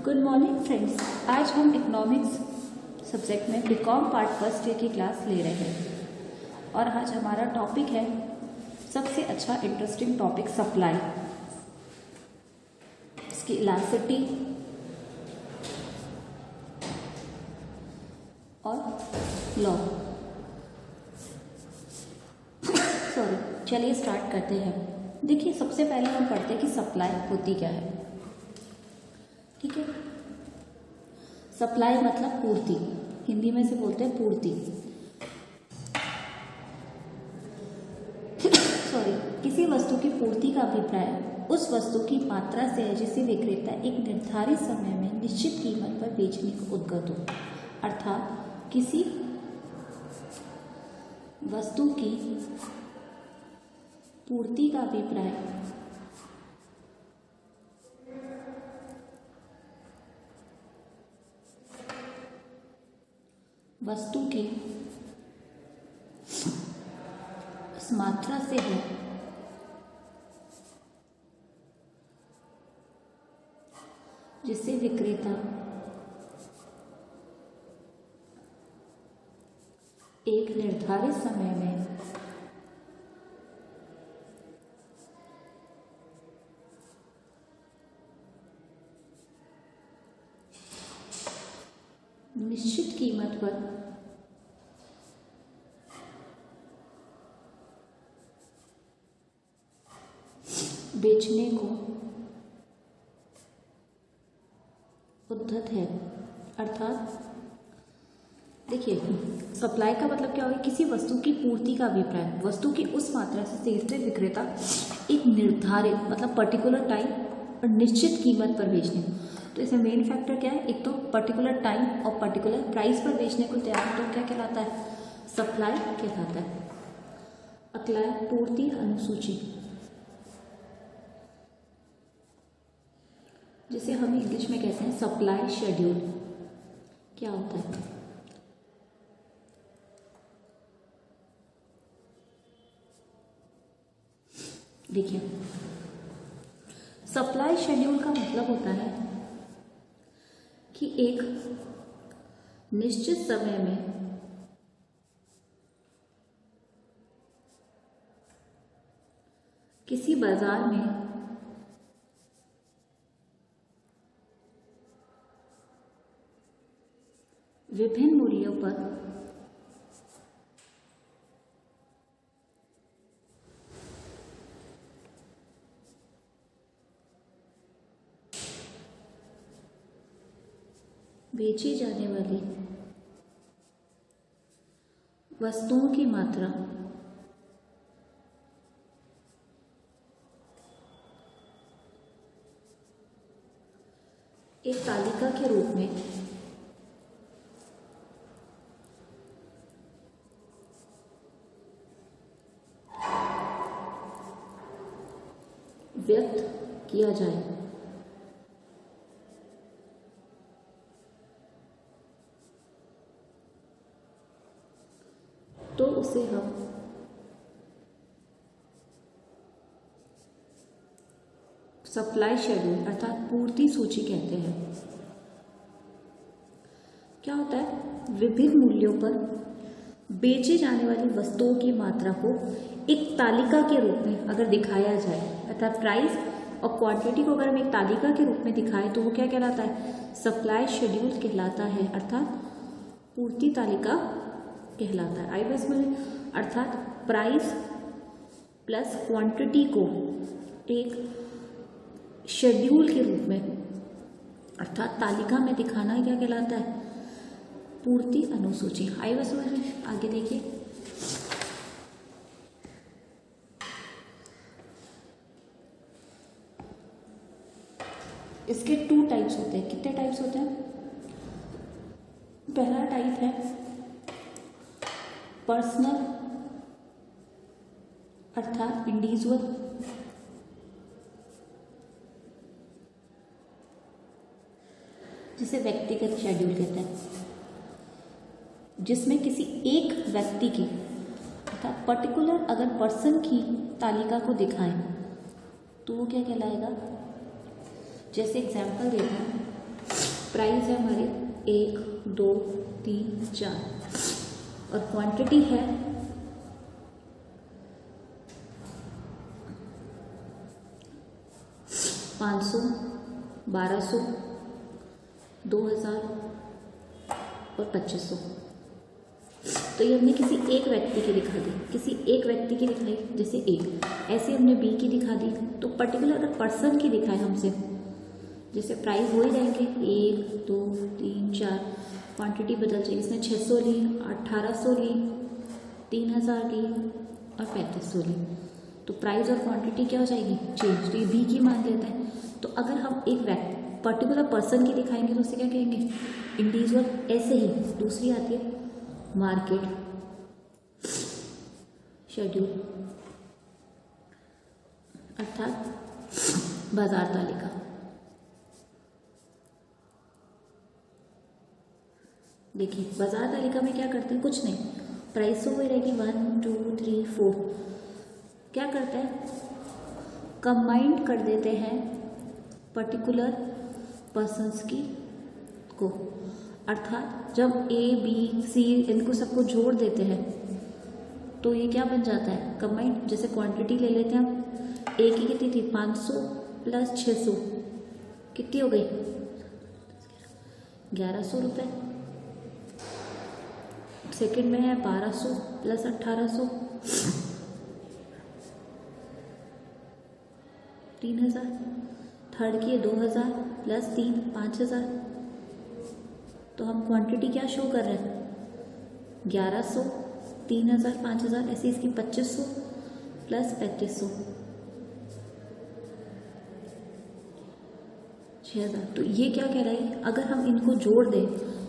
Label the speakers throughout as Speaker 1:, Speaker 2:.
Speaker 1: Good morning friends. आज हम economics subject में बीकॉम पार्ट फर्स्ट ईयर की क्लास ले रहे हैं और आज हमारा टॉपिक है सबसे अच्छा इंटरेस्टिंग टॉपिक सप्लाई, इसकी इलास्टिसिटी और लॉ। चलिए स्टार्ट करते हैं। देखिए, सबसे पहले हम पढ़ते हैं कि सप्लाई होती क्या है। ठीक है, सप्लाई मतलब पूर्ति, हिंदी में से बोलते हैं पूर्ति। किसी वस्तु की पूर्ति का अभिप्राय उस वस्तु की मात्रा से है जिसे विक्रेता एक निर्धारित समय में निश्चित कीमत पर बेचने को उद्यत हो। अर्थात किसी वस्तु की पूर्ति का अभिप्राय वस्तु की उस मात्रा से है जिससे विक्रेता एक निर्धारित समय में निश्चित कीमत पर बेचने को उद्यत है। अर्थात देखिए, सप्लाई का मतलब क्या होगा? किसी वस्तु की पूर्ति का अभिप्राय वस्तु की उस मात्रा से जिससे विक्रेता एक निर्धारित मतलब पर्टिकुलर टाइम और निश्चित कीमत पर बेचने। तो इसमें मेन फैक्टर क्या है? एक तो पर्टिकुलर टाइम और पर्टिकुलर प्राइस पर बेचने को तैयार, तो क्या कहलाता है? सप्लाई कहलाता है। अगला है पूर्ति अनुसूची, जिसे हम इंग्लिश में कहते हैं सप्लाई शेड्यूल। क्या होता है? देखिए, सप्लाई शेड्यूल का मतलब होता है कि एक निश्चित समय में किसी बाजार में विभिन्न मूल्यों पर बेची जाने वाली वस्तुओं की मात्रा एक तालिका के रूप में व्यक्त किया जाए। तो उसे हम सप्लाई शेड्यूल अर्थात पूर्ति सूची कहते हैं। क्या होता है? विभिन्न मूल्यों पर बेची जाने वाली वस्तुओं की मात्रा को एक तालिका के रूप में अगर दिखाया जाए, अर्थात प्राइस और क्वांटिटी को अगर हम एक तालिका के रूप में दिखाएं तो वो क्या कहलाता है? सप्लाई शेड्यूल कहलाता है, अर्थात पूर्ति तालिका कहलाता है। आई बस में अर्थात प्राइस प्लस क्वांटिटी को एक शेड्यूल के रूप में अर्थात तालिका में दिखाना क्या कहलाता है? पूर्ति अनुसूची। आई बस में आगे देखिए, इसके 2 टाइप्स होते हैं। कितने टाइप्स होते हैं? पहला टाइप है पर्सनल अर्थात इंडिविजुअल, जिसे व्यक्तिगत शेड्यूल कहते हैं, जिसमें किसी एक व्यक्ति की अर्थात पर्टिकुलर अगर पर्सन की तालिका को दिखाएं तो वो क्या कहलाएगा? जैसे एग्जाम्पल देता हूँ, प्राइस है हमारे 1 2 3 4 और क्वांटिटी है 500, 1200, 2000 और 2500। तो ये हमने किसी एक व्यक्ति की दिखा दी, किसी एक व्यक्ति की दिखाई, जैसे एक ऐसे हमने बी की दिखा दी। तो पर्टिकुलर अगर पर्सन की दिखाए हमसे, जैसे प्राइस हो ही रहेंगे 1 2 3 4, क्वांटिटी बदल जाएगी। इसने 600 ली, 1800 ली, 3000 ली और 3500 ली। तो प्राइस और क्वांटिटी क्या हो जाएगी, चेंज। तो ये बी की मान लेता है। तो अगर हम एक पर्टिकुलर पर्सन की दिखाएंगे तो उसे क्या कहेंगे, इंडिविजुअल। ऐसे ही दूसरी आती है मार्केट शेड्यूल, अर्थात बाजार तालिका। देखिए बाजार तालिका में क्या करते हैं, कुछ नहीं, प्राइस तो वही रहेगी 1 2 3 4। क्या करते हैं, कंबाइंड कर देते हैं पर्टिकुलर पर्सन्स की को, अर्थात जब ए बी सी इनको सबको जोड़ देते हैं तो ये क्या बन जाता है, कंबाइंड। जैसे क्वांटिटी ले लेते हैं हम, ए की कितनी थी 500 प्लस 600 कितनी हो गई 1100 रुपये। सेकंड में है 1200 प्लस 1800 3000। थर्ड की है 2000 प्लस 3 5000। तो हम क्वांटिटी क्या शो कर रहे हैं 1100 3000 5000, ऐसे इसकी 2500 प्लस 3500 6000। तो ये क्या कहलाएगी, अगर हम इनको जोड़ दें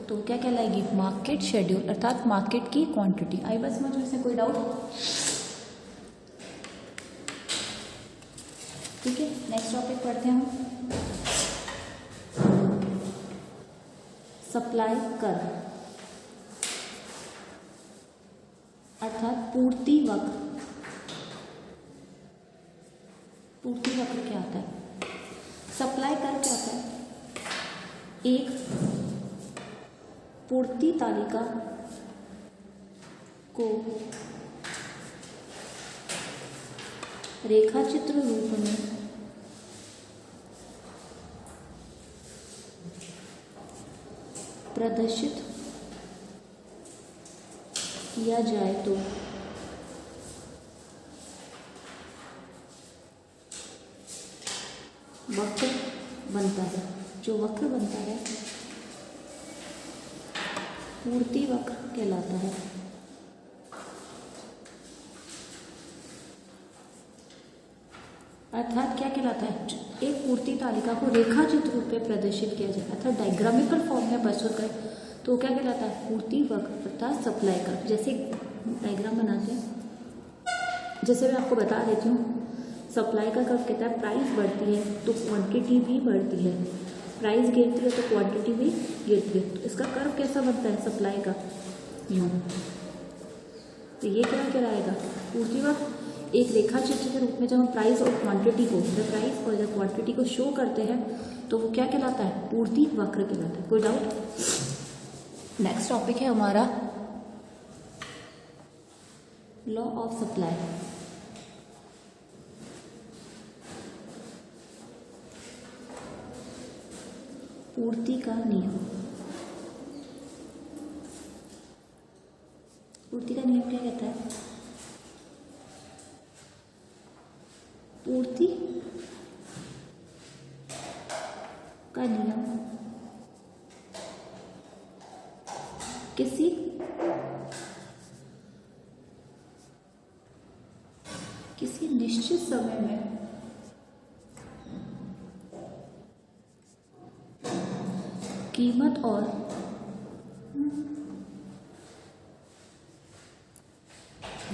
Speaker 1: तो क्या कहलाएगी, मार्केट शेड्यूल, अर्थात मार्केट की क्वांटिटी। आई बस समझ में से कोई डाउट, ठीक है। नेक्स्ट टॉपिक पढ़ते हैं हम, सप्लाई कर्व, अर्थात पूर्ति वक्र। पूर्ति वक्र क्या होता है, सप्लाई कर्व क्या होता है, एक पूर्ति तालिका को रेखाचित्र रूप में प्रदर्शित किया जाए तो वक्र बनता है। जो वक्र बनता है पूर्ति वक्र कहलाता है। अर्थात क्या कहलाता है, एक पूर्ति तालिका को रेखाचित्र रूप में प्रदर्शित किया जाता है, अर्थात डायग्रामिकल फॉर्म में प्रस्तुत करें तो क्या कहलाता है, पूर्ति वक्र अर्थात सप्लाई कर्व। जैसे डायग्राम बनाते हैं, जैसे मैं आपको बता देती हूँ, सप्लाई का कर्व कहता है प्राइस बढ़ती है तो क्वांटिटी भी बढ़ती है, प्राइस गिरती है तो क्वांटिटी भी गिरती है। तो इसका कर्व कैसा बनता है सप्लाई का, यूं। तो ये क्या कहलाएगा, पूर्ति वक्र। एक रेखा चित्र के रूप में जब हम प्राइस और क्वांटिटी को, जब प्राइस और जब क्वांटिटी को शो करते हैं तो वो क्या कहलाता है, पूर्ति वक्र कहलाता है। कोई डाउट। नेक्स्ट टॉपिक है हमारा लॉ ऑफ सप्लाई। पूर्ति का नियम। पूर्ति का नियम क्या कहता है, पूर्ति का नियम किसी निश्चित समय में कीमत और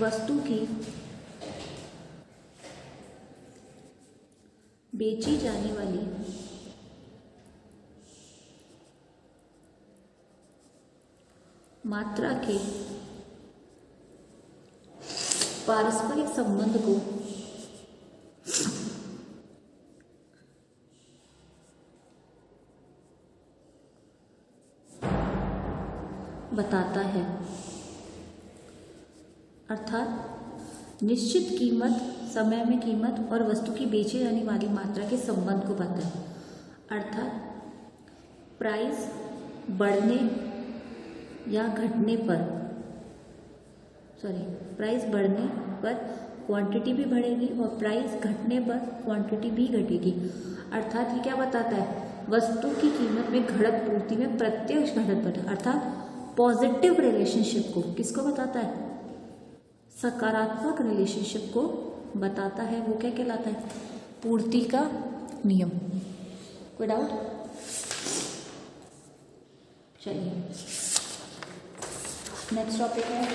Speaker 1: वस्तु की बेची जाने वाली मात्रा के पारस्परिक संबंध को बताता है, अर्थात निश्चित कीमत, समय में कीमत और वस्तु की बेची जाने वाली मात्रा के संबंध को बताता है। अर्थात प्राइस बढ़ने या घटने पर, प्राइस बढ़ने पर क्वांटिटी भी बढ़ेगी और प्राइस घटने पर क्वांटिटी भी घटेगी। अर्थात ये क्या बताता है, वस्तु की कीमत में घटत पूर्ति में प्रत्यक्ष घटत बढ़त, अर्थात पॉजिटिव रिलेशनशिप को किसको बताता है, सकारात्मक रिलेशनशिप को बताता है। वो क्या कहलाता है, पूर्ति का नियम। कोई डाउट? चलिए नेक्स्ट टॉपिक है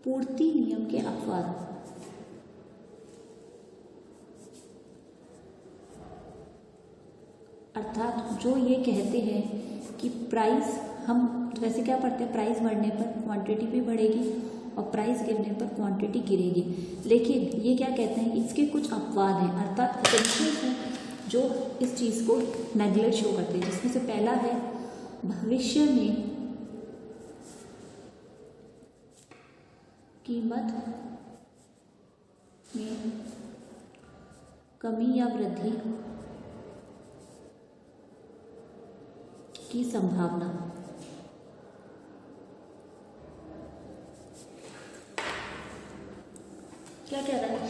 Speaker 1: पूर्ति नियम के अपवाद। अर्थात जो ये कहते हैं कि प्राइस, हम वैसे क्या पढ़ते हैं, प्राइस बढ़ने पर क्वांटिटी भी बढ़ेगी और प्राइस गिरने पर क्वांटिटी गिरेगी, लेकिन ये क्या कहते हैं, इसके कुछ अपवाद हैं, अर्थात एसेंशियल्स हैं जो इस चीज़ को नेगलेक्ट शो करते हैं। जिसमें से पहला है भविष्य में कीमत में कमी या वृद्धि की संभावना। क्या कह रहा है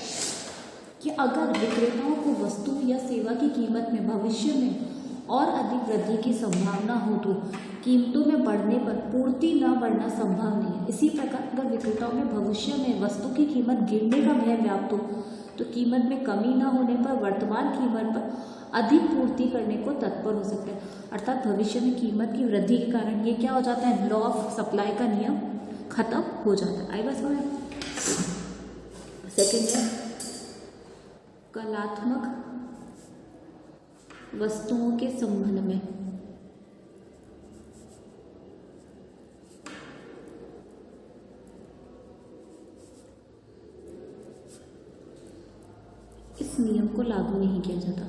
Speaker 1: कि अगर विक्रेताओं को वस्तु या सेवा की कीमत में भविष्य में और अधिक वृद्धि की संभावना हो तो कीमतों में बढ़ने पर पूर्ति न बढ़ना संभव नहीं है। इसी प्रकार अगर विक्रेताओं में भविष्य में वस्तु की कीमत गिरने का भय व्याप्त हो तो कीमत में कमी न होने पर वर्तमान कीमत पर अधिक पूर्ति करने को तत्पर हो सकते हैं। अर्थात भविष्य में कीमत की वृद्धि के कारण ये क्या हो जाता है, लॉ ऑफ सप्लाई का नियम खत्म हो जाता है। आई बस हो। सेकेंड है कलात्मक वस्तुओं के संबंध में इस नियम को लागू नहीं किया जाता।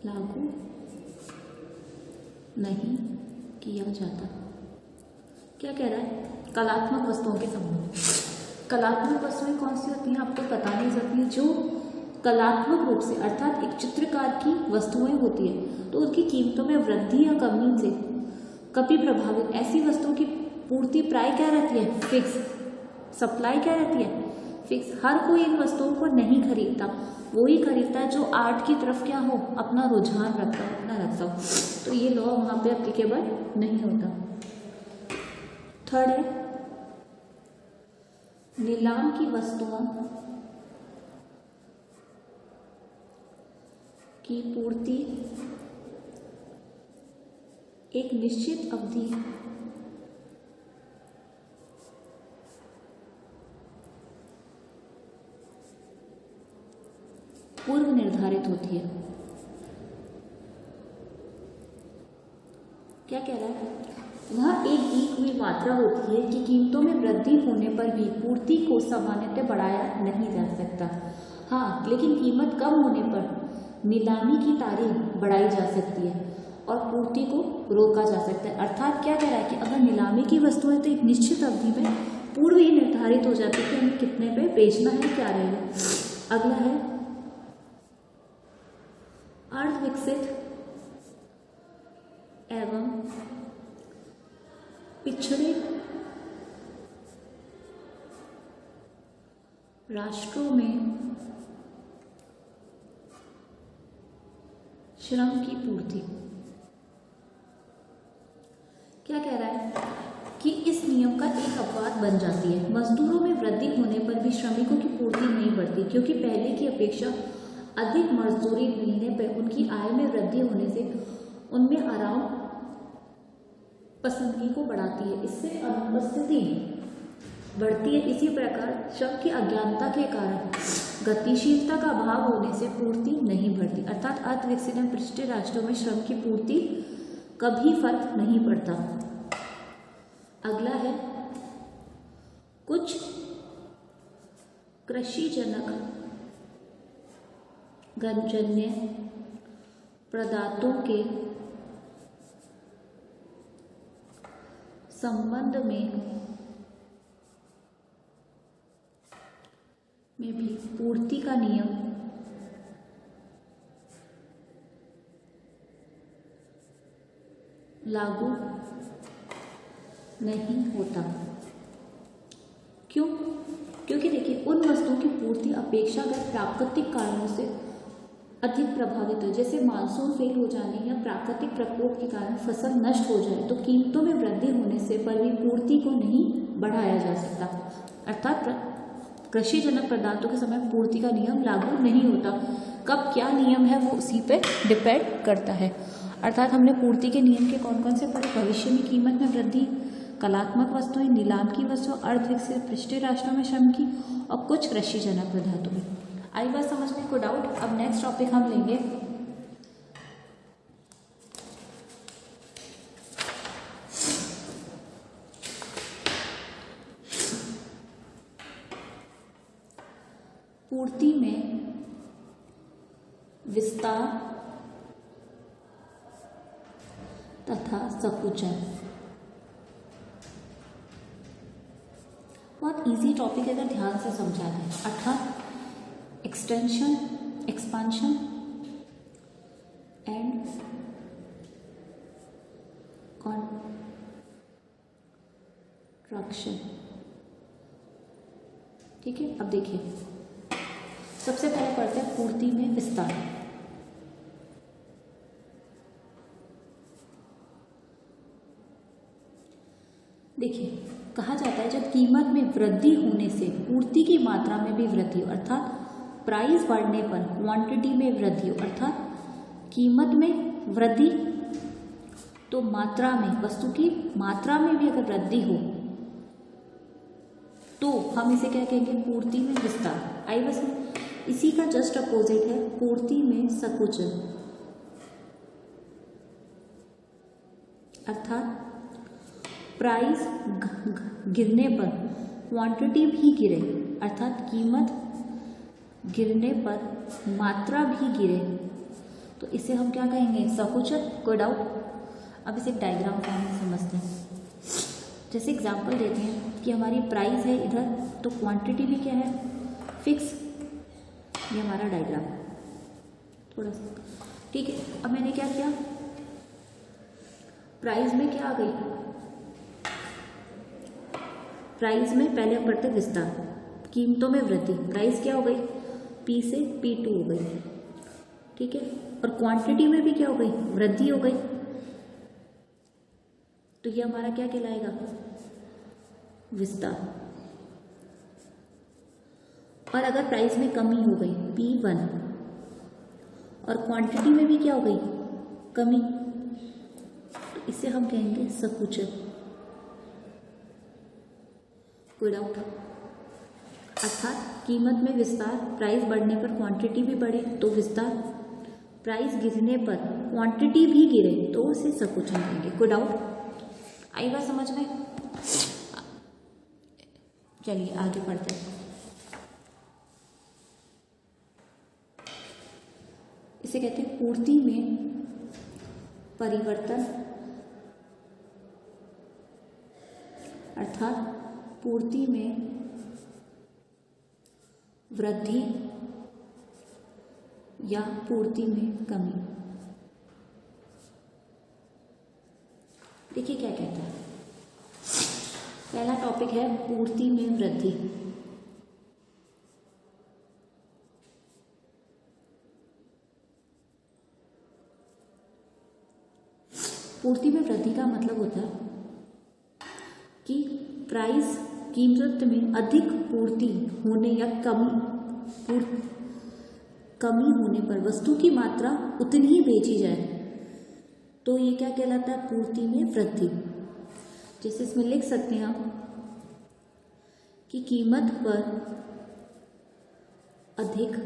Speaker 1: लागू नहीं किया जाता। क्या कह रहा है, कलात्मक वस्तुओं के संबंध। कलात्मक वस्तुएं कौन सी होती हैं, आपको पता नहीं सकती है। जो कलात्मक रूप से, अर्थात एक चित्रकार की वस्तुएं होती है तो उनकी कीमतों में वृद्धि या कमी से कभी प्रभावित ऐसी वस्तुओं की पूर्ति प्राय क्या रहती है, फिक्स। सप्लाई क्या रहती है, फिक्स। हर कोई इन वस्तुओं को नहीं खरीदता, वो ही खरीदता है जो आर्ट की तरफ क्या हो, अपना रुझान रखता हो, अपना रखता हो। तो ये लॉ वहां पे एप्लीकेबल नहीं होता। थर्ड है नीलाम की वस्तुओं की पूर्ति एक निश्चित अवधि पूर्व निर्धारित होती है। क्या कह रहा है, वह एक दी हुई मात्रा होती है कि कीमतों में वृद्धि होने पर भी पूर्ति को सामान्यतः बढ़ाया नहीं जा सकता। हाँ, लेकिन कीमत कम होने पर नीलामी की तारीख बढ़ाई जा सकती है और पूर्ति को रोका जा सकता है। अर्थात क्या कह रहा है कि अगर नीलामी की वस्तुएं तो एक निश्चित अवधि में पूर्व ही निर्धारित हो जाती है कि हमें कितने पे बेचना है, क्या रहेगा। अगला है अर्ध विकसित एवं पिछड़े राष्ट्रों में श्रम की पूर्ति। क्या कह रहा है कि इस नियम का एक अपवाद बन जाती है। मजदूरों में वृद्धि होने पर भी श्रमिकों की पूर्ति नहीं बढ़ती, क्योंकि पहले की अपेक्षा अधिक मजदूरी मिलने पर उनकी आय में वृद्धि होने से उनमें आराम पसंदगी को बढ़ाती है, इससे अनुपस्थिति बढ़ती है। इसी प्रकार श्रम की अज्ञानता के कारण गतिशीलता का अभाव होने से पूर्ति नहीं बढ़ती। अर्थात अविकसित एवं पिछड़े राष्ट्रों में श्रम की पूर्ति कभी फर्क नहीं पड़ता। अगला है कुछ कृषिजनक गंजन्य पदार्थों के संबंध में भी पूर्ति का नियम लागू नहीं होता। क्यों? क्योंकि देखिए, उन वस्तुओं की पूर्ति अपेक्षाकृत प्राकृतिक कारणों से अधिक प्रभावित हो। जैसे मानसून फेल हो जाने या प्राकृतिक प्रकोप के कारण फसल नष्ट हो जाए तो कीमतों में वृद्धि होने से पर भी पूर्ति को नहीं बढ़ाया जा सकता। अर्थात कृषिजनक पदार्थों के समय पूर्ति का नियम लागू नहीं होता। कब क्या नियम है वो उसी पे डिपेंड करता है। अर्थात हमने पूर्ति के नियम के कौन कौन से पढ़े? भविष्य में कीमत में वृद्धि, कलात्मक वस्तुएं, नीलाम की वस्तुओं, अर्धविकसित पृष्ठीय राष्ट्रों में श्रम की, और कुछ कृषिजनक पदार्थों में। आई बात समझ में? कोई डाउट? अब नेक्स्ट टॉपिक हम लेंगे पूर्ति में विस्तार तथा संकुचन। बहुत इजी टॉपिक है अगर ध्यान से समझा दें। अर्थात एक्सटेंशन, एक्सपांशन एंड कॉन्ट्रैक्शन। ठीक है, अब देखिए, सबसे पहले पढ़ते हैं पूर्ति में विस्तार। देखिए, कहा जाता है जब कीमत में वृद्धि होने से पूर्ति की मात्रा में भी वृद्धि हो, अर्थात प्राइस बढ़ने पर क्वांटिटी में वृद्धि हो। अर्थात कीमत में वृद्धि तो मात्रा में, वस्तु की मात्रा में भी अगर वृद्धि हो तो हम इसे क्या कहेंगे? पूर्ति में विस्तार। आई बस में इसी का जस्ट अपोजिट है पूर्ति में संकुचन। अर्थात प्राइस गिरने पर क्वांटिटी भी गिरे, अर्थात कीमत गिरने पर मात्रा भी गिरे तो इसे हम क्या कहेंगे? संकुचन। कोई डाउट? अब इसे डायग्राम फॉर्म में समझते हैं। जैसे एग्जांपल देते हैं कि हमारी प्राइस है इधर, तो क्वांटिटी भी क्या है? फिक्स। ये हमारा डायग्राम थोड़ा सा ठीक है। अब मैंने क्या किया? प्राइस में क्या आ गई? प्राइस में पहले हम पढ़ते विस्तार, कीमतों में वृद्धि। प्राइस क्या हो गई? P से P2 हो गई। ठीक है, और क्वांटिटी में भी क्या हो गई? वृद्धि हो गई। तो ये हमारा क्या कहलाएगा? विस्तार। और अगर प्राइस में कमी हो गई P1 और क्वांटिटी में भी क्या हो गई? कमी, तो इसे हम कहेंगे संकुचन। कोई डाउट? अर्थात कीमत में विस्तार, प्राइस बढ़ने पर क्वांटिटी भी बढ़े तो विस्तार, प्राइस गिरने पर क्वांटिटी भी गिरे तो उसे संकुचन कहेंगे। कोई डाउट? आई बात समझ में? चलिए आगे पढ़ते हैं। इसे कहते हैं पूर्ति में परिवर्तन। अर्थात पूर्ति में वृद्धि या पूर्ति में कमी। देखिए क्या कहता है। पहला टॉपिक है पूर्ति में वृद्धि। पूर्ति में वृद्धि का मतलब होता है कि प्राइस, कीमत में अधिक पूर्ति होने या कमी होने पर वस्तु की मात्रा उतनी ही बेची जाए तो ये क्या कहलाता है? पूर्ति में वृद्धि। जैसे इसमें लिख सकते हैं आप कि कीमत पर अधिक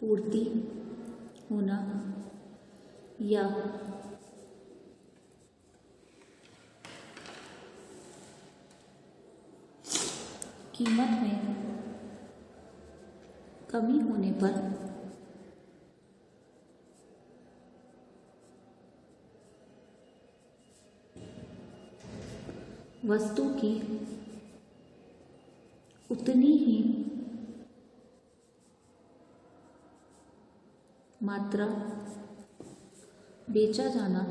Speaker 1: पूर्ति होना या कीमत में कमी होने पर वस्तु की उतनी ही मात्रा बेचा जाना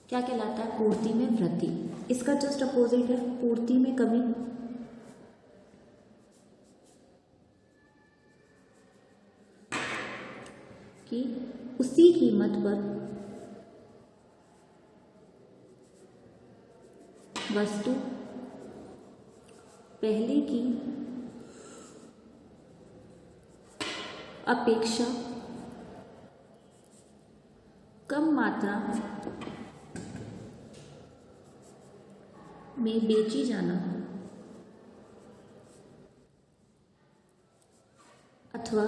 Speaker 1: क्या कहलाता है? पूर्ति में वृद्धि। इसका जस्ट अपोजिट है पूर्ति में कमी। कि उसी कीमत पर वस्तु पहले की अपेक्षा कम मात्रा में बेची जाना अथवा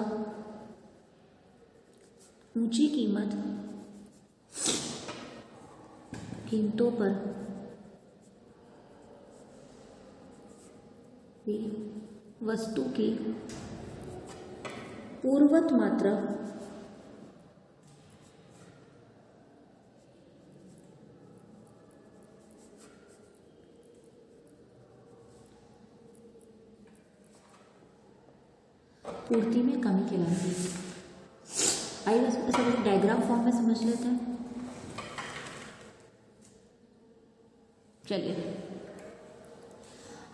Speaker 1: ऊंची कीमतों पर वस्तु की पूर्वत मात्रा पूर्ति में कमी कहलाती है। आइए इसको डायग्राम फॉर्म में समझ लेते हैं। चलिए,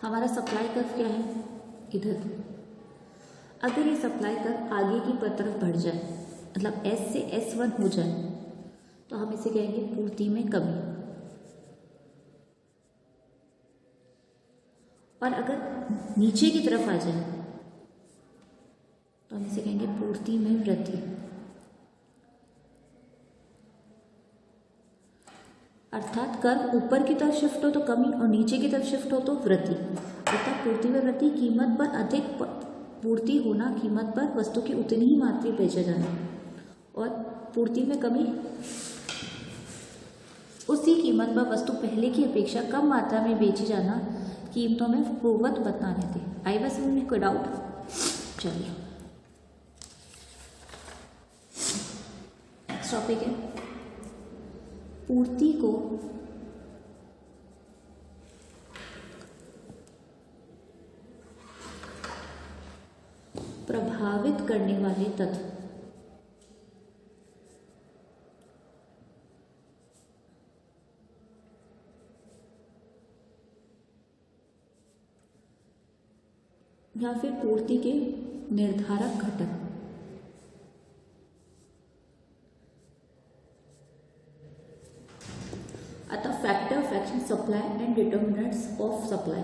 Speaker 1: हमारा सप्लाई कर्व क्या है? इधर। अगर ये सप्लाई कर्व आगे की तरफ बढ़ जाए, मतलब S से S1 हो जाए, तो हम इसे कहेंगे पूर्ति में कमी। और अगर नीचे की तरफ आ जाए तो हम इसे कहेंगे पूर्ति में वृद्धि। अर्थात कर्व ऊपर की तरफ शिफ्ट हो तो कमी और नीचे की तरफ शिफ्ट हो तो वृद्धि। अर्थात पूर्ति में वृद्धि, कीमत पर अधिक पूर्ति होना, कीमत पर वस्तु की उतनी ही मात्रा बेचा जाना। और पूर्ति में कमी, उसी कीमत पर वस्तु पहले की अपेक्षा कम मात्रा में बेची जाना, कीमतों में पूर्वत बताने थे। आई बस में कोई डाउट? चलिए, नेक्स्ट टॉपिक है पूर्ति को प्रभावित करने वाले तत्व। या फिर पूर्ति के निर्धारक घटक। अतः factor, fraction, supply and determinants of supply.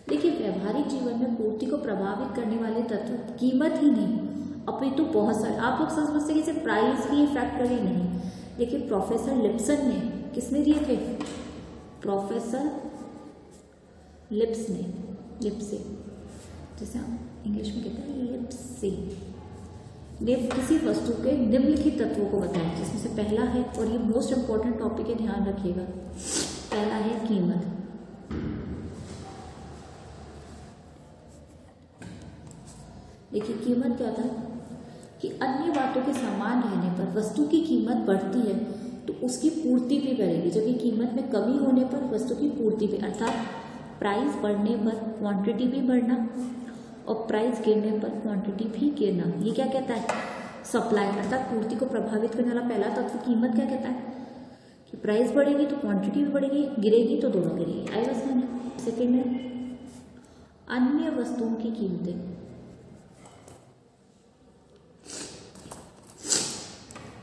Speaker 1: देखिए, व्यवहारिक जीवन में पूर्ति को प्रभावित करने वाले तत्व कीमत ही नहीं अपितु बहुत सारे। आप लोग समझते कि सिर्फ प्राइस ही फैक्टर ही नहीं। देखिए, प्रोफेसर लिप्सन ने, किसने दिए थे? प्रोफेसर लिप्से, जैसे हम इंग्लिश में कहते हैं लिप्से, ने किसी वस्तु के निम्नलिखित तत्वों को बताया, जिसमें से पहला है, और ये मोस्ट इंपॉर्टेंट टॉपिक है, ध्यान रखिएगा। पहला है कीमत। देखिए, कीमत क्या था कि अन्य बातों के समान रहने पर वस्तु की कीमत बढ़ती है तो उसकी पूर्ति भी बढ़ेगी, जबकि कीमत में कमी होने पर वस्तु की पूर्ति भी, अर्थात प्राइस बढ़ने पर क्वांटिटी भी बढ़ना और प्राइस गिरने पर क्वांटिटी भी गिरना। ये क्या कहता है? सप्लाई। अर्थात पूर्ति को प्रभावित करने वाला पहला तत्व कीमत क्या कहता है कि प्राइस बढ़ेगी तो क्वांटिटी भी बढ़ेगी, गिरेगी तो दोनों गिरेगी। आई बस में। सेकेंड में अन्य वस्तुओं की कीमतें।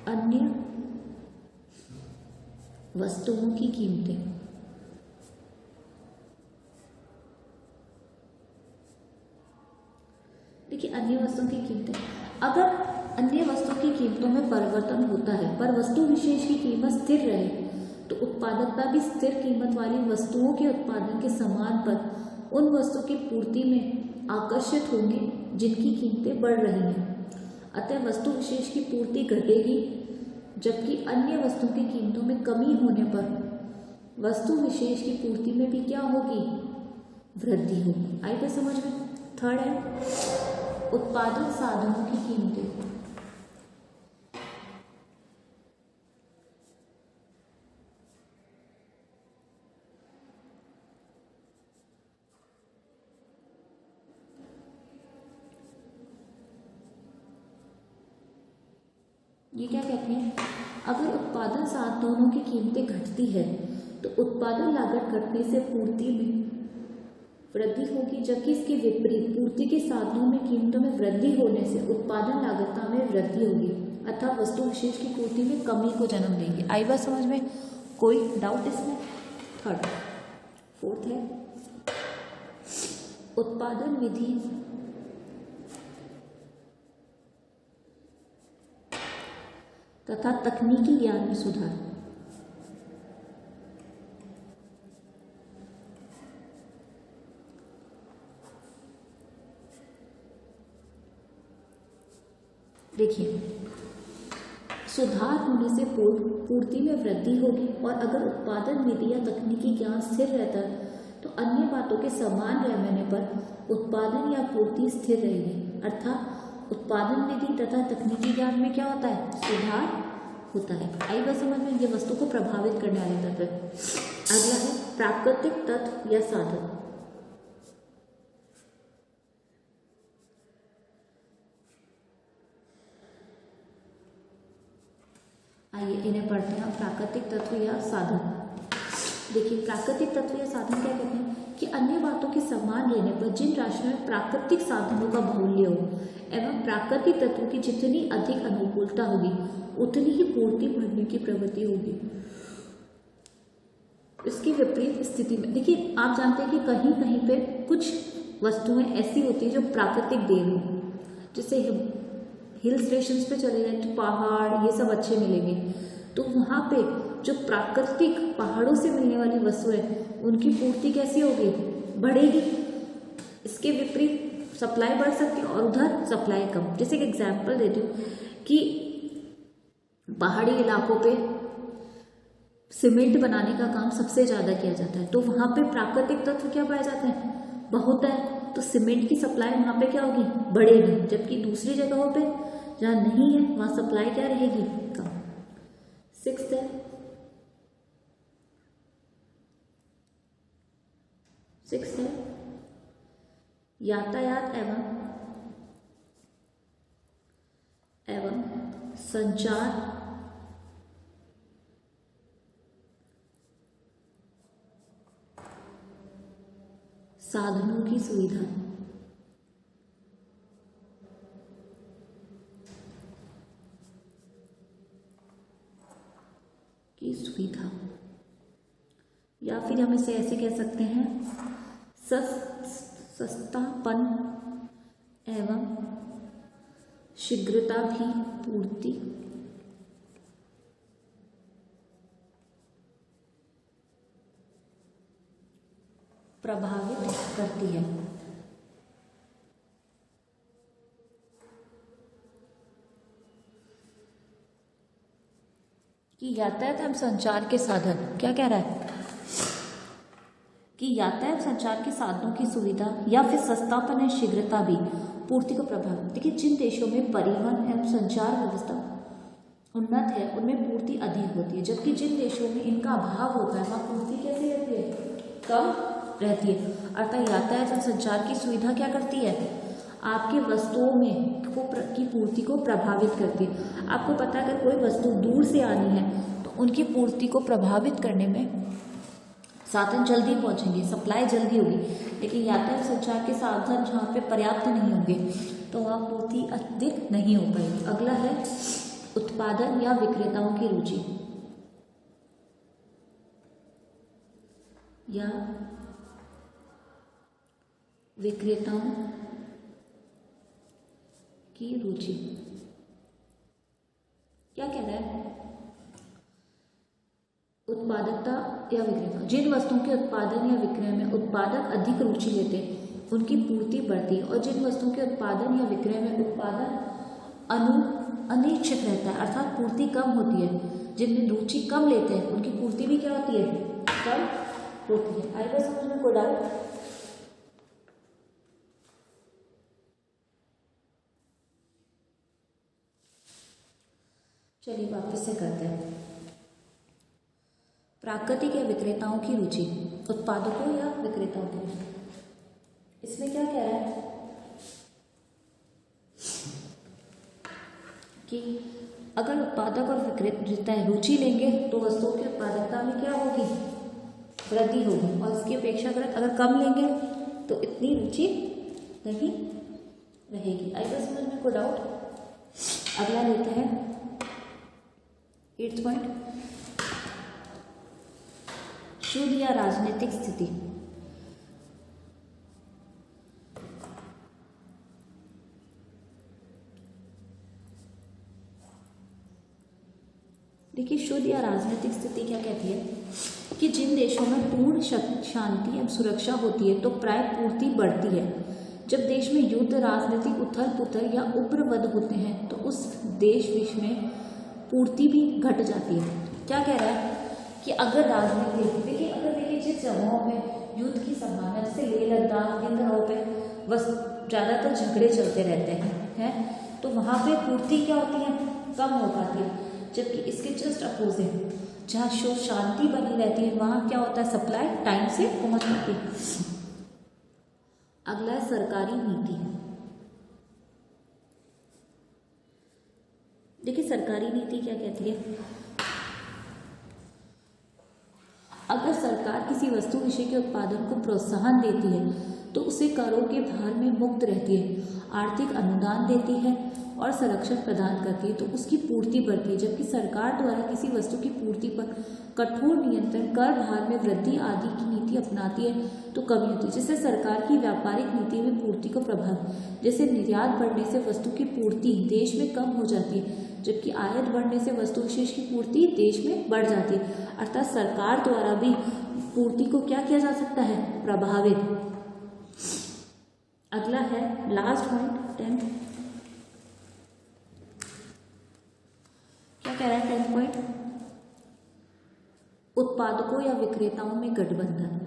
Speaker 1: अन्य वस्तुओं की कीमतें। देखिए, अन्य वस्तुओं की कीमतें, अगर अन्य वस्तुओं की कीमतों में परिवर्तन होता है पर वस्तु विशेष की कीमत स्थिर रहे तो उत्पादकता भी स्थिर कीमत वाली वस्तुओं के उत्पादन के समान पर उन वस्तु की पूर्ति में आकर्षित होंगे जिनकी कीमतें बढ़ रही हैं। अतः वस्तु विशेष की पूर्ति घटेगी, जबकि अन्य वस्तुओं की कीमतों में कमी होने पर वस्तु विशेष की पूर्ति में भी क्या होगी, वृद्धि होगी। आई बात समझ में। थर्ड है उत्पादन साधनों की कीमतें। ये क्या कहते हैं, अगर उत्पादन साधनों की कीमतें घटती है तो उत्पादन लागत घटने से पूर्ति में वृद्धि होगी, जबकि इसके विपरीत पूर्ति के साधनों में कीमतों में वृद्धि होने से उत्पादन लागत में वृद्धि होगी, अर्थात वस्तु विशेष की पूर्ति में कमी को जन्म देगी। आई बात समझ में, कोई डाउट इसमें। थर्ड, फोर्थ है उत्पादन विधि तथा तकनीकी ज्ञान में सुधार। देखिए, सुधार होने से पूर्ति में वृद्धि होगी, और अगर उत्पादन विधि या तकनीकी ज्ञान स्थिर रहता है तो अन्य बातों के समान रहने पर उत्पादन या पूर्ति स्थिर रहेगी, अर्थात उत्पादन विधि तथा तकनीकी ज्ञान में क्या होता है, सुधार होता है। आई बात समझ में। ये वस्तु को प्रभावित करने वाले तत्व। अगला है प्राकृतिक तत्व या साधन। आइए इन्हें पढ़ते हैं। प्राकृतिक तत्व या साधन। देखिए, प्राकृतिक तत्व या साधन क्या कहते हैं कि अन्य बातों के समान रहने पर जिन राशियों में प्राकृतिक साधनों का बाहुल्य हो एवं प्राकृतिक तत्वों की जितनी अधिक अनुकूलता होगी उतनी ही पूर्ति बढ़ने की प्रवृत्ति होगी। इसकी विपरीत स्थिति में देखिए, आप जानते हैं कि कहीं कहीं पे कुछ वस्तुएं ऐसी होती है जो प्राकृतिक देन हो, जैसे हिल स्टेशन पे चले जाए तो पहाड़ ये सब अच्छे मिलेंगे, तो वहाँ पे जो प्राकृतिक पहाड़ों से मिलने वाली वस्तुएं उनकी पूर्ति कैसी होगी, बढ़ेगी। इसके विपरीत सप्लाई बढ़ सकती है और उधर सप्लाई कम। जैसे एक एग्जांपल देती हूँ कि पहाड़ी इलाकों पे सीमेंट बनाने का काम सबसे ज़्यादा किया जाता है, तो वहाँ पे प्राकृतिक तत्व क्या पाए जाते हैं, बहुत है, तो सीमेंट की सप्लाई वहाँ पे क्या होगी, बढ़ेगी। जबकि दूसरी जगहों पे जहाँ नहीं है वहाँ सप्लाई क्या रहेगी, कम। सिक्स्थ है यातायात एवं संचार साधनों की सुविधा। या फिर हम इसे ऐसे कह सकते हैं सस्तापन एवं शीघ्रता भी पूर्ति प्रभावित करती है। कि यातायात एवं संचार के साधन, क्या कह रहा है कि यातायात संचार के साधनों की सुविधा या फिर सस्तापन या शीघ्रता भी पूर्ति को प्रभावित। देखिए, जिन देशों में परिवहन एवं संचार व्यवस्था उन्नत है उनमें पूर्ति अधिक होती है, जबकि जिन देशों में इनका अभाव होता है वहाँ पूर्ति कैसी रहती है, कम रहती है। अर्थात यातायात एवं संचार की सुविधा क्या करती है, आपके वस्तुओं में की पूर्ति को प्रभावित करती है। आपको पता है अगर कोई वस्तु दूर से आनी है तो उनकी पूर्ति को प्रभावित करने में साधन जल्दी पहुंचेंगे, सप्लाई जल्दी होगी। लेकिन यातायात संचार के साधन जहाँ पे पर्याप्त नहीं होंगे तो वहाँ पूर्ति अधिक नहीं हो पाएगी। अगला है उत्पादन या विक्रेताओं की रुचि या विक्रेताओं की रुचि। क्या कह रहा है, उत्पादकता या विक्रय। जिन वस्तुओं के उत्पादन या विक्रय में उत्पादक अधिक रुचि लेते हैं उनकी पूर्ति बढ़ती है, और जिन वस्तुओं के उत्पादन या विक्रय में उत्पादन अनिश्चित रहता है अर्थात पूर्ति कम होती है, जिनमें रुचि कम लेते हैं उनकी पूर्ति भी क्या होती है, कम होती है। आई बात समझ में, कोई डाउट? चलिए वापस से करते हैं। प्राकृतिक या विक्रेताओं की रुचि, उत्पादकों या विक्रेताओं की रुचि, इसमें क्या कह रहा है कि अगर उत्पादक और विक्रेता रुचि लेंगे तो वस्तुओं की उत्पादकता में क्या होगी, वृद्धि होगी, और इसकी अपेक्षाकृत अगर कम लेंगे तो इतनी रुचि नहीं रहेगी। आई बात समझ में, कोई डाउट? अगला लेते हैं 8th पॉइंट, शुद्ध या राजनीतिक स्थिति। देखिए, शुद्ध या राजनीतिक स्थिति क्या कहती है कि जिन देशों में पूर्ण शांति एवं सुरक्षा होती है तो प्राय पूर्ति बढ़ती है। जब देश में युद्ध, राजनीतिक उथल पुथल या उग्रवाद होते हैं तो उस देश में पूर्ति भी घट जाती है। क्या कह रहा है कि अगर राजनीति, देखिए अगर देखिए जिस जगहों पे युद्ध की संभावना, जैसे लेह लद्दाख, इन जगहों पे बस ज़्यादातर झगड़े चलते रहते हैं तो वहाँ पे पूर्ति क्या होती है, कम हो पाती है। जबकि इसके जस्ट अपोजिट जहाँ शांति बनी रहती है वहाँ क्या होता है, सप्लाई टाइम से पहुँच पाती है। अगला है सरकारी नीति। देखिए सरकारी नीति क्या कहती है, अगर सरकार किसी वस्तु विषय के उत्पादन को प्रोत्साहन देती है तो उसे करों के भार में मुक्त रहती है, आर्थिक अनुदान देती है और संरक्षण प्रदान करती है तो उसकी पूर्ति बढ़ती है। जबकि सरकार द्वारा किसी वस्तु की पूर्ति पर कठोर नियंत्रण, कर भार में वृद्धि आदि की नीति अपनाती है तो कमी होती है। जिससे सरकार की व्यापारिक नीति में पूर्ति को प्रभाव, जैसे निर्यात बढ़ने से वस्तु की पूर्ति देश में कम हो जाती है, जबकि आयात बढ़ने से वस्तु विशेष की पूर्ति देश में बढ़ जाती है। अर्थात सरकार द्वारा भी पूर्ति को क्या किया जा सकता है, प्रभावित। अगला है लास्ट पॉइंट 10th, क्या कह रहा है 10th पॉइंट, उत्पादकों या विक्रेताओं में गठबंधन।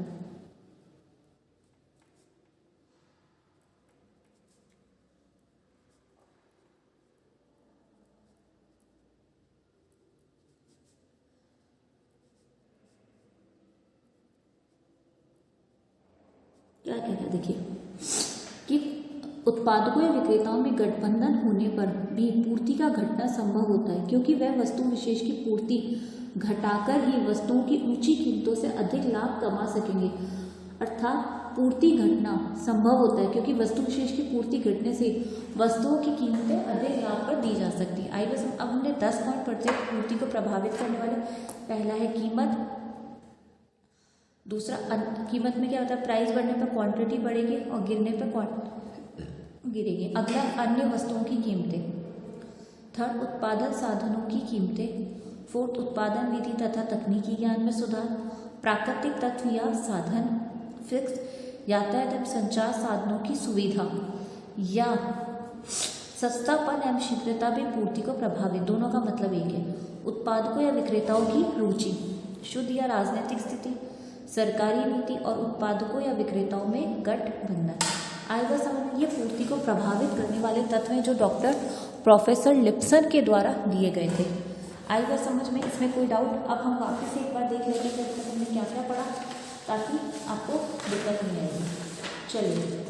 Speaker 1: क्या कहता है, देखिए कि उत्पादकों या विक्रेताओं में गठबंधन होने पर भी पूर्ति का घटना संभव होता है, क्योंकि वह वस्तु विशेष की पूर्ति घटाकर ही वस्तुओं की ऊंची कीमतों से अधिक लाभ कमा सकेंगे। अर्थात पूर्ति घटना संभव होता है क्योंकि वस्तु विशेष की पूर्ति घटने से वस्तुओं की कीमतें अधिक लाभ पर दी जा सकती है। आई बस अब हमने 10 पॉइंट पढ़ते हैं पूर्ति को प्रभावित करने वाले। पहला है कीमत, दूसरा कीमत में क्या होता है, प्राइस बढ़ने पर क्वांटिटी बढ़ेगी और गिरने पर गिरेगी। अगला अन्य वस्तुओं की कीमतें। थर्ड उत्पादन साधनों की कीमतें। फोर्थ उत्पादन विधि तथा तकनीकी ज्ञान में सुधार। प्राकृतिक तत्व या साधन। फिक्स यातायात एवं संचार साधनों की सुविधा या सस्तापन एवं शीघ्रता भी पूर्ति को प्रभावित। दोनों का मतलब एक है। उत्पादकों या विक्रेताओं की रुचि, शुद्ध या राजनीतिक स्थिति, सरकारी नीति और उत्पादकों या विक्रेताओं में गठबंधन। आएगा समझ, ये पूर्ति को प्रभावित करने वाले तत्व हैं जो डॉक्टर प्रोफेसर लिप्सन के द्वारा दिए गए थे। आएगा समझ में, इसमें कोई डाउट? अब हम वापस से एक बार देख लेते हैं कि हमने क्या क्या पढ़ा ताकि आपको दिक्कत नहीं आएगी। चलिए,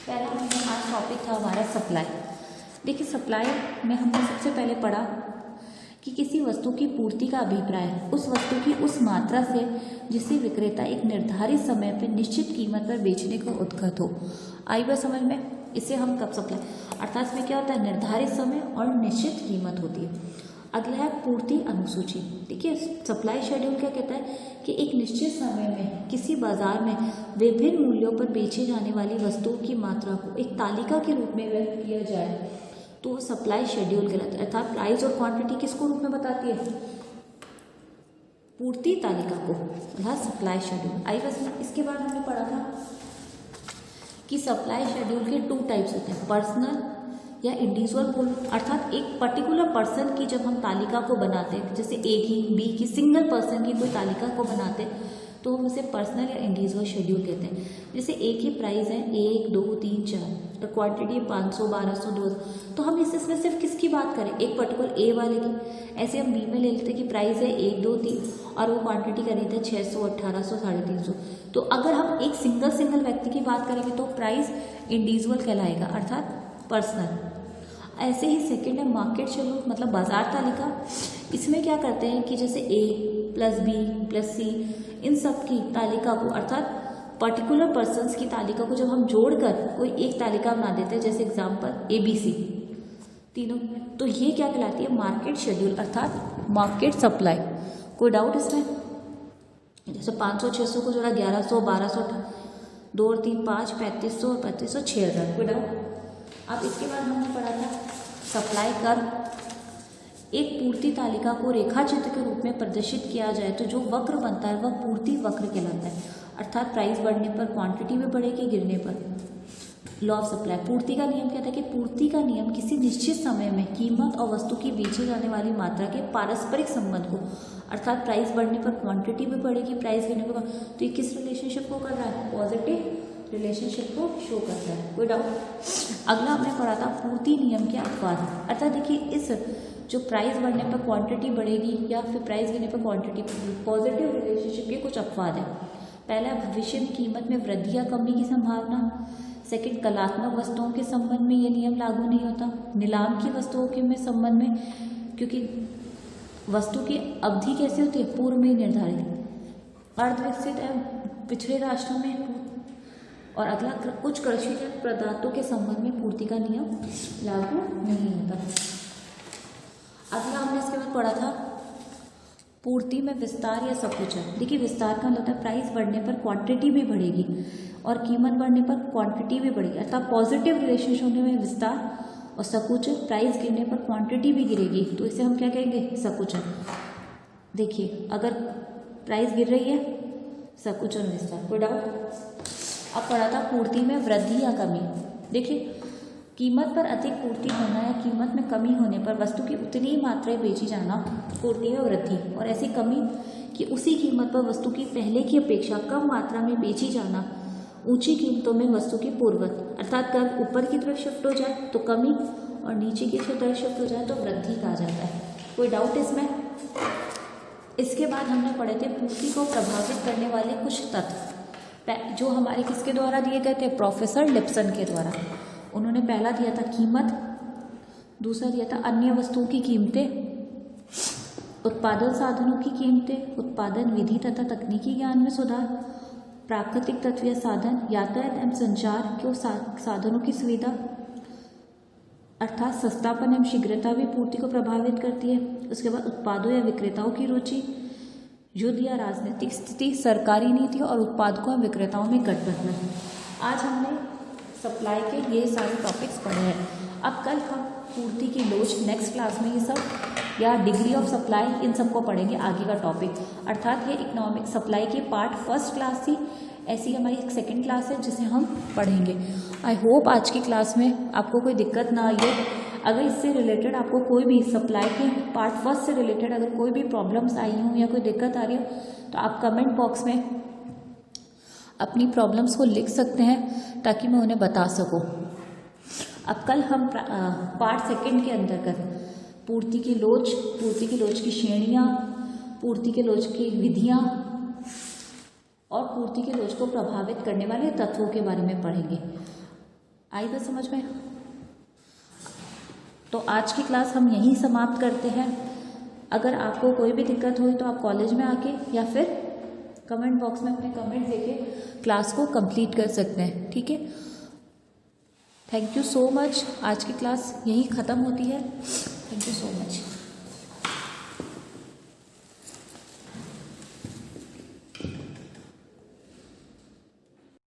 Speaker 1: पहला हमारा आज टॉपिक था हमारा सप्लाई। देखिए सप्लाई में हमने सबसे पहले पढ़ा कि किसी वस्तु की पूर्ति का अभिप्राय उस वस्तु की उस मात्रा से जिसे विक्रेता एक निर्धारित समय पर निश्चित कीमत पर बेचने को उद्यत हो। आई बात समझ में? इसे हम कब सप्लाई, अर्थात इसमें क्या होता है, निर्धारित समय और निश्चित कीमत होती है। अगला है पूर्ति अनुसूची। देखिए सप्लाई शेड्यूल क्या कहता है कि एक निश्चित समय में किसी बाजार में विभिन्न मूल्यों पर बेची जाने वाली वस्तुओं की मात्रा को एक तालिका के रूप में व्यक्त किया जाए तो सप्लाई शेड्यूल कहलाता है। अर्थात प्राइस और क्वांटिटी किसको रूप में बताती है, पूर्ति तालिका को, अर्थात सप्लाई शेड्यूल। आई बस इसके बाद हमने पढ़ा था कि सप्लाई शेड्यूल के 2 टाइप्स होते हैं, पर्सनल या इंडिविजुअल बोल, अर्थात एक पर्टिकुलर पर्सन की जब हम तालिका को बनाते हैं, जैसे ए की बी की सिंगल पर्सन की कोई तालिका को बनाते हैं तो हम उसे पर्सनल या इंडिविजुअल शेड्यूल कहते हैं। जैसे ए की प्राइस है 1 2 3 4 और क्वांटिटी 500 1200 200, तो हम इसमें सिर्फ किसकी बात करें, एक पर्टिकुलर ए वाले की। ऐसे हम बी में ले लेते हैं कि प्राइस है 1 2 3 और वो क्वांटिटी का रेट है 600 1800 350। तो अगर हम एक सिंगल व्यक्ति की बात करेंगे तो प्राइस इंडिविजुअल कहलाएगा, अर्थात पर्सनल। ऐसे ही सेकेंड है मार्केट शेड्यूल, मतलब बाजार तालिका। इसमें क्या करते हैं कि जैसे ए प्लस बी प्लस सी इन सब की तालिका को, अर्थात पर्टिकुलर पर्सन्स की तालिका को जब हम जोड़कर कोई एक तालिका बना देते हैं, जैसे एग्जांपल ABC तीनों, तो ये क्या कहलाती है, मार्केट शेड्यूल अर्थात मार्केट सप्लाई। कोई डाउट इसमें? जैसे 500 600 को जोड़ा 1100 1200 2 और 3 5 3500 3500 6000। कोई डाउट? अब इसके बाद हमने पढ़ा था सप्लाई कर्व। एक पूर्ति तालिका को रेखा चित्र के रूप में प्रदर्शित किया जाए तो जो वक्र बनता है वह पूर्ति वक्र कहलाता है, अर्थात प्राइस बढ़ने पर क्वांटिटी भी बढ़ेगी, गिरने पर। लॉ ऑफ सप्लाई, पूर्ति का नियम कहता है कि पूर्ति का नियम किसी निश्चित समय में कीमत और वस्तु की बेची जाने वाली मात्रा के पारस्परिक संबंध को, अर्थात प्राइस बढ़ने पर क्वांटिटी भी बढ़ेगी, प्राइस गिरने पर, तो ये किस रिलेशनशिप को कर रहा है, पॉजिटिव रिलेशनशिप को शो करता है। कोई डाउट? अगला हमने पढ़ा था पूर्ति नियम के अपवाद, अर्थात देखिए इस जो प्राइस बढ़ने पर क्वांटिटी बढ़ेगी या फिर प्राइस गिरने पर क्वांटिटी, पॉजिटिव रिलेशनशिप के कुछ अपवाद है। पहला, भविष्य में कीमत में वृद्धि या कमी की संभावना। सेकंड, कलात्मक वस्तुओं के संबंध में ये नियम लागू नहीं होता। नीलाम की वस्तुओं के में संबंध में, क्योंकि वस्तु की अवधि कैसे होती है, पूर्व में निर्धारित। अर्धविकसित एवं पिछड़े राष्ट्रों में। और अगला, कुछ कृषि पदार्थों के संबंध में पूर्ति का नियम लागू नहीं होता। अगला हमने इसके बाद पढ़ा था पूर्ति में विस्तार या संकुचन। देखिए विस्तार का मतलब प्राइस बढ़ने पर क्वांटिटी भी बढ़ेगी और कीमत बढ़ने पर क्वांटिटी भी बढ़ेगी, अर्थात पॉजिटिव रिलेशनशिप होने में विस्तार, और संकुचन प्राइस गिरने पर क्वांटिटी भी गिरेगी, तो इसे हम क्या कहेंगे, संकुचन। देखिए अगर प्राइस गिर रही है, संकुचन विस्तार। कोई डाउट? अब पढ़ा था पूर्ति में वृद्धि या कमी। देखिए कीमत पर अधिक पूर्ति होना या कीमत में कमी होने पर वस्तु की उतनी ही मात्रा बेची जाना पूर्ति में वृद्धि, और ऐसी कमी कि उसी कीमत पर वस्तु की पहले की अपेक्षा कम मात्रा में बेची जाना ऊंची कीमतों में वस्तु की पूर्वत, अर्थात कर्व ऊपर की तरफ शिफ्ट हो जाए तो कमी और नीचे की तरफ शिफ्ट हो जाए तो वृद्धि कहा जाता है। कोई डाउट इसमें? इसके बाद हमने पढ़े थे पूर्ति को प्रभावित करने वाले कुछ तत्व, जो हमारे किसके द्वारा दिए गए थे, प्रोफेसर लिप्सन के द्वारा। उन्होंने पहला दिया था कीमत, दूसरा दिया था अन्य वस्तुओं की कीमतें, उत्पादन साधनों की कीमतें, उत्पादन विधि तथा तकनीकी ज्ञान में सुधार, प्राकृतिक तत्व या साधन, यातायात एवं संचार के साधनों की सुविधा, अर्थात सस्तापन एवं शीघ्रता भी पूर्ति को प्रभावित करती है। उसके बाद उत्पादों या विक्रेताओं की रुचि, युद्ध या राजनीतिक स्थिति, सरकारी नीति और उत्पादकों और विक्रेताओं में गठबंधन। आज हमने सप्लाई के ये सारे टॉपिक्स पढ़े हैं। अब कल हम पूर्ति की लोच, नेक्स्ट क्लास में ये सब, या डिग्री ऑफ सप्लाई, इन सब को पढ़ेंगे आगे का टॉपिक। अर्थात ये इकोनॉमिक सप्लाई की पार्ट फर्स्ट क्लास थी, ऐसी हमारी एक सेकेंड क्लास है जिसे हम पढ़ेंगे। आई होप आज की क्लास में आपको कोई दिक्कत ना आई हो। अगर इससे रिलेटेड आपको कोई भी सप्लाई के पार्ट फर्स्ट से रिलेटेड अगर कोई भी प्रॉब्लम्स आई हों या कोई दिक्कत आ रही हो तो आप कमेंट बॉक्स में अपनी प्रॉब्लम्स को लिख सकते हैं ताकि मैं उन्हें बता सकूं। अब कल हम पार्ट सेकंड के अंतर्गत पूर्ति की लोच की श्रेणियाँ, पूर्ति के लोच की विधियाँ और पूर्ति के लोच को प्रभावित करने वाले तत्वों के बारे में पढ़ेंगे। आई बात समझ में? तो आज की क्लास हम यहीं समाप्त करते हैं। अगर आपको कोई भी दिक्कत हुई तो आप कॉलेज में आके या फिर कमेंट बॉक्स में अपने कमेंट देके क्लास को कंप्लीट कर सकते हैं, ठीक है। Thank you so much. आज की क्लास यहीं ख़त्म होती है। Thank you so much.